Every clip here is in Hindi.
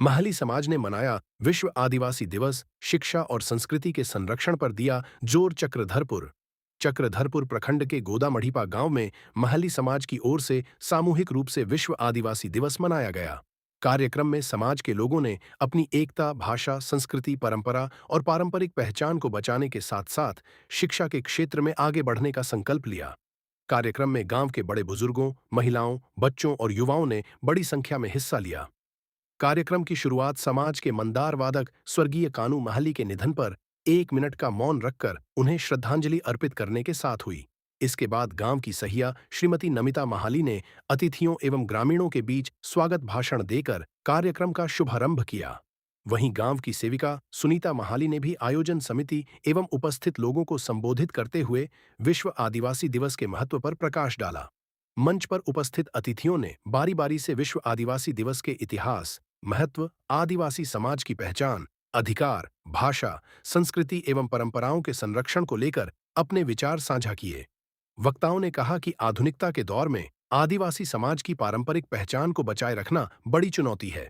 महली समाज ने मनाया विश्व आदिवासी दिवस। शिक्षा और संस्कृति के संरक्षण पर दिया जोर। चक्रधरपुर प्रखंड के गोदामढ़ीपा गांव में महली समाज की ओर से सामूहिक रूप से विश्व आदिवासी दिवस मनाया गया। कार्यक्रम में समाज के लोगों ने अपनी एकता, भाषा, संस्कृति, परंपरा और पारंपरिक पहचान को बचाने के साथ साथ शिक्षा के क्षेत्र में आगे बढ़ने का संकल्प लिया। कार्यक्रम में गांव के बड़े बुजुर्गों, महिलाओं, बच्चों और युवाओं ने बड़ी संख्या में हिस्सा लिया। कार्यक्रम की शुरुआत समाज के मंदार वादक स्वर्गीय कानू महली के निधन पर 1 मिनट का मौन रखकर उन्हें श्रद्धांजलि अर्पित करने के साथ हुई। इसके बाद गांव की सहिया श्रीमती नमिता महाली ने अतिथियों एवं ग्रामीणों के बीच स्वागत भाषण देकर कार्यक्रम का शुभारंभ किया। वहीं गांव की सेविका सुनीता महाली ने भी आयोजन समिति एवं उपस्थित लोगों को संबोधित करते हुए विश्व आदिवासी दिवस के महत्व पर प्रकाश डाला। मंच पर उपस्थित अतिथियों ने बारी-बारी से विश्व आदिवासी दिवस के इतिहास, महत्व, आदिवासी समाज की पहचान, अधिकार, भाषा, संस्कृति एवं परंपराओं के संरक्षण को लेकर अपने विचार साझा किए। वक्ताओं ने कहा कि आधुनिकता के दौर में आदिवासी समाज की पारंपरिक पहचान को बचाए रखना बड़ी चुनौती है।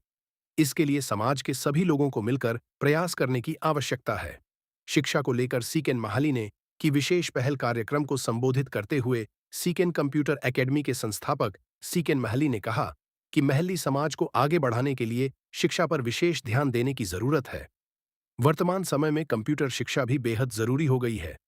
इसके लिए समाज के सभी लोगों को मिलकर प्रयास करने की आवश्यकता है। शिक्षा को लेकर सीकेन महाली ने की विशेष पहल। कार्यक्रम को संबोधित करते हुए सीकेन कंप्यूटर एकेडमी के संस्थापक सीकेन महली ने कहा कि महली समाज को आगे बढ़ाने के लिए शिक्षा पर विशेष ध्यान देने की जरूरत है। वर्तमान समय में कंप्यूटर शिक्षा भी बेहद जरूरी हो गई है।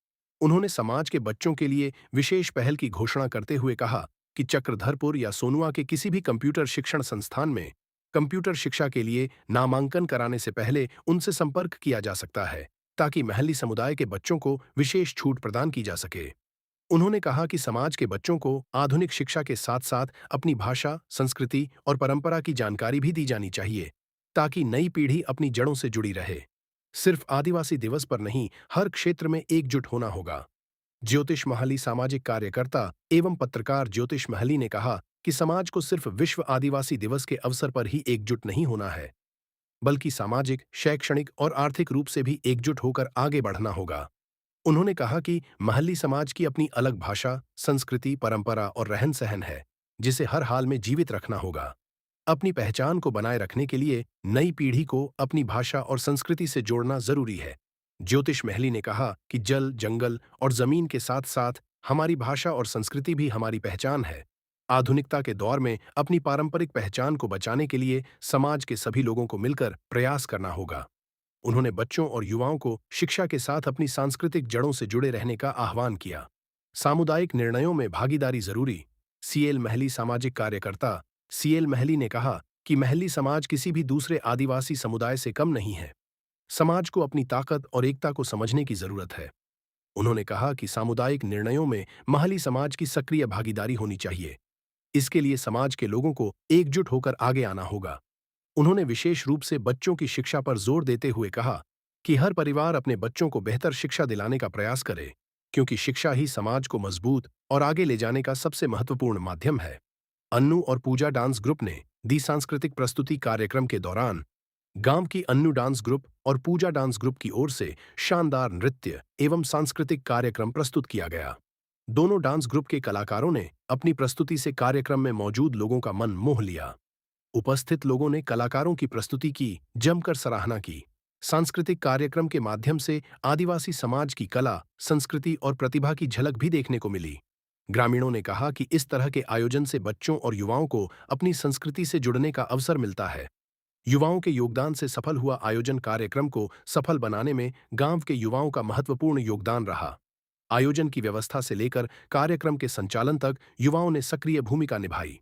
उन्होंने समाज के बच्चों के लिए विशेष पहल की घोषणा करते हुए कहा कि चक्रधरपुर या सोनुआ के किसी भी कंप्यूटर शिक्षण संस्थान में कंप्यूटर शिक्षा के लिए नामांकन कराने से पहले उनसे संपर्क किया जा सकता है, ताकि महली समुदाय के बच्चों को विशेष छूट प्रदान की जा सके। उन्होंने कहा कि समाज के बच्चों को आधुनिक शिक्षा के साथ साथ अपनी भाषा, संस्कृति और परंपरा की जानकारी भी दी जानी चाहिए, ताकि नई पीढ़ी अपनी जड़ों से जुड़ी रहे। सिर्फ आदिवासी दिवस पर नहीं, हर क्षेत्र में एकजुट होना होगा। ज्योतिष महली सामाजिक कार्यकर्ता एवं पत्रकार ज्योतिष महली ने कहा कि समाज को सिर्फ विश्व आदिवासी दिवस के अवसर पर ही एकजुट नहीं होना है, बल्कि सामाजिक, शैक्षणिक और आर्थिक रूप से भी एकजुट होकर आगे बढ़ना होगा। उन्होंने कहा कि महली समाज की अपनी अलग भाषा, संस्कृति, परंपरा और रहन-सहन है, जिसे हर हाल में जीवित रखना होगा। अपनी पहचान को बनाए रखने के लिए नई पीढ़ी को अपनी भाषा और संस्कृति से जोड़ना जरूरी है। ज्योतिष महली ने कहा कि जल, जंगल और जमीन के साथ-साथ हमारी भाषा और संस्कृति भी हमारी पहचान है। आधुनिकता के दौर में अपनी पारंपरिक पहचान को बचाने के लिए समाज के सभी लोगों को मिलकर प्रयास करना होगा। उन्होंने बच्चों और युवाओं को शिक्षा के साथ अपनी सांस्कृतिक जड़ों से जुड़े रहने का आह्वान किया। सामुदायिक निर्णयों में भागीदारी जरूरी। सीएल महली सामाजिक कार्यकर्ता सीएल महली ने कहा कि महली समाज किसी भी दूसरे आदिवासी समुदाय से कम नहीं है। समाज को अपनी ताकत और एकता को समझने की जरूरत है। उन्होंने कहा कि सामुदायिक निर्णयों में महली समाज की सक्रिय भागीदारी होनी चाहिए। इसके लिए समाज के लोगों को एकजुट होकर आगे आना होगा। उन्होंने विशेष रूप से बच्चों की शिक्षा पर जोर देते हुए कहा कि हर परिवार अपने बच्चों को बेहतर शिक्षा दिलाने का प्रयास करे, क्योंकि शिक्षा ही समाज को मजबूत और आगे ले जाने का सबसे महत्वपूर्ण माध्यम है। अन्नू और पूजा डांस ग्रुप ने दी सांस्कृतिक प्रस्तुति। कार्यक्रम के दौरान गांव की अन्नू डांस ग्रुप और पूजा डांस ग्रुप की ओर से शानदार नृत्य एवं सांस्कृतिक कार्यक्रम प्रस्तुत किया गया। दोनों डांस ग्रुप के कलाकारों ने अपनी प्रस्तुति से कार्यक्रम में मौजूद लोगों का मन मोह लिया। उपस्थित लोगों ने कलाकारों की प्रस्तुति की जमकर सराहना की। सांस्कृतिक कार्यक्रम के माध्यम से आदिवासी समाज की कला, संस्कृति और प्रतिभा की झलक भी देखने को मिली। ग्रामीणों ने कहा कि इस तरह के आयोजन से बच्चों और युवाओं को अपनी संस्कृति से जुड़ने का अवसर मिलता है। युवाओं के योगदान से सफल हुआ आयोजन कार्यक्रम को सफल बनाने में गांव के युवाओं का महत्वपूर्ण योगदान रहा। आयोजन की व्यवस्था से लेकर कार्यक्रम के संचालन तक युवाओं ने सक्रिय भूमिका निभाई।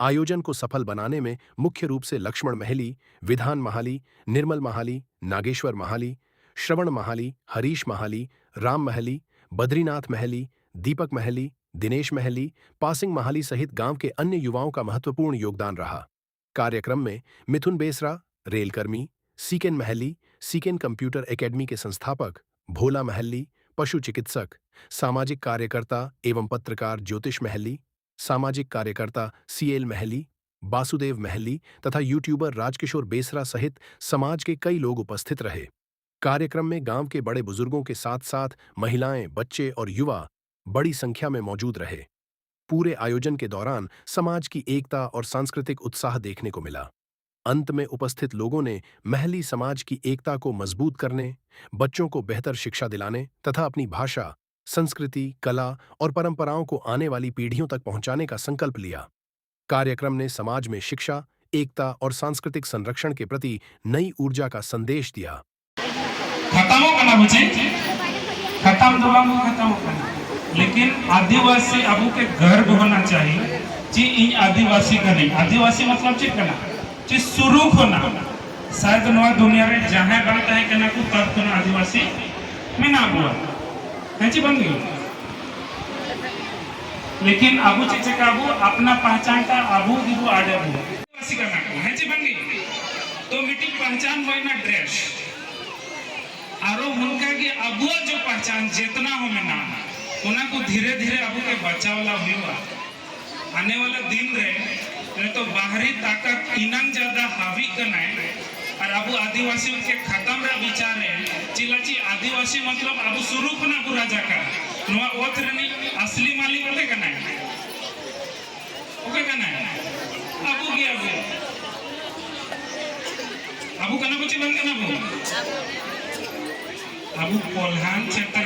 आयोजन को सफल बनाने में मुख्य रूप से लक्ष्मण महली, विधान महाली, निर्मल महाली, नागेश्वर महाली, श्रवण महाली, हरीश महाली, राम महली, बद्रीनाथ महली, दीपक महली, दिनेश महली, पासिंग महाली सहित गांव के अन्य युवाओं का महत्वपूर्ण योगदान रहा। कार्यक्रम में मिथुन बेसरा, रेलकर्मी, सीकेन महली, सीकेन कंप्यूटर एकेडमी के संस्थापक, भोला महली, पशु चिकित्सक, सामाजिक कार्यकर्ता एवं पत्रकार ज्योतिष महली, सामाजिक कार्यकर्ता सीएल महली, बासुदेव महली तथा यूट्यूबर राजकिशोर बेसरा सहित समाज के कई लोग उपस्थित रहे। कार्यक्रम में गांव के बड़े बुजुर्गों के साथ साथ महिलाएं, बच्चे और युवा बड़ी संख्या में मौजूद रहे। पूरे आयोजन के दौरान समाज की एकता और सांस्कृतिक उत्साह देखने को मिला। अंत में उपस्थित लोगों ने महली समाज की एकता को मजबूत करने, बच्चों को बेहतर शिक्षा दिलाने तथा अपनी भाषा, संस्कृति, कला और परंपराओं को आने वाली पीढ़ियों तक पहुंचाने का संकल्प लिया। कार्यक्रम ने समाज में शिक्षा, एकता और सांस्कृतिक संरक्षण के प्रति नई ऊर्जा का संदेश दिया। खत्म होगा बुझे, खत्म तो बाबू खत्म होगा, लेकिन आदिवासी अबू के गर्व होना चाहिए जी इन आदिवासी का नहीं। आदिवासी मतलब चेक करना जी शुरू होना शायद नवा दुनिया रे जहां बात है कि ना को तब तो आदिवासी में ना हुआ है जी बन गई, लेकिन अबू चीज का अबू अपना पहचान का अबू दिबू आड़े अबू आदिवासी का ना है जी बन गई। तो मीटिंग पहचान हुई ना ड्रेस आरो उनका कि अबू जो पहचान जितना हो में ना उना को धीरे धीरे अबू के बचावला हुआ आने वाला दिन रहे तो बाहरी ताकत इनंग ज्यादा हावी करना है और अबू आदिवासी के खत्म रा विचार है चिलाची आदिवासी मतलब अबू शुरू खुना पूरा जाकर नवा ओथ रनी असली मालिक ओके करना है, ओके करना है अबू की अबू करना कुछ बंद करना अबू कोल्हान क्षेत्र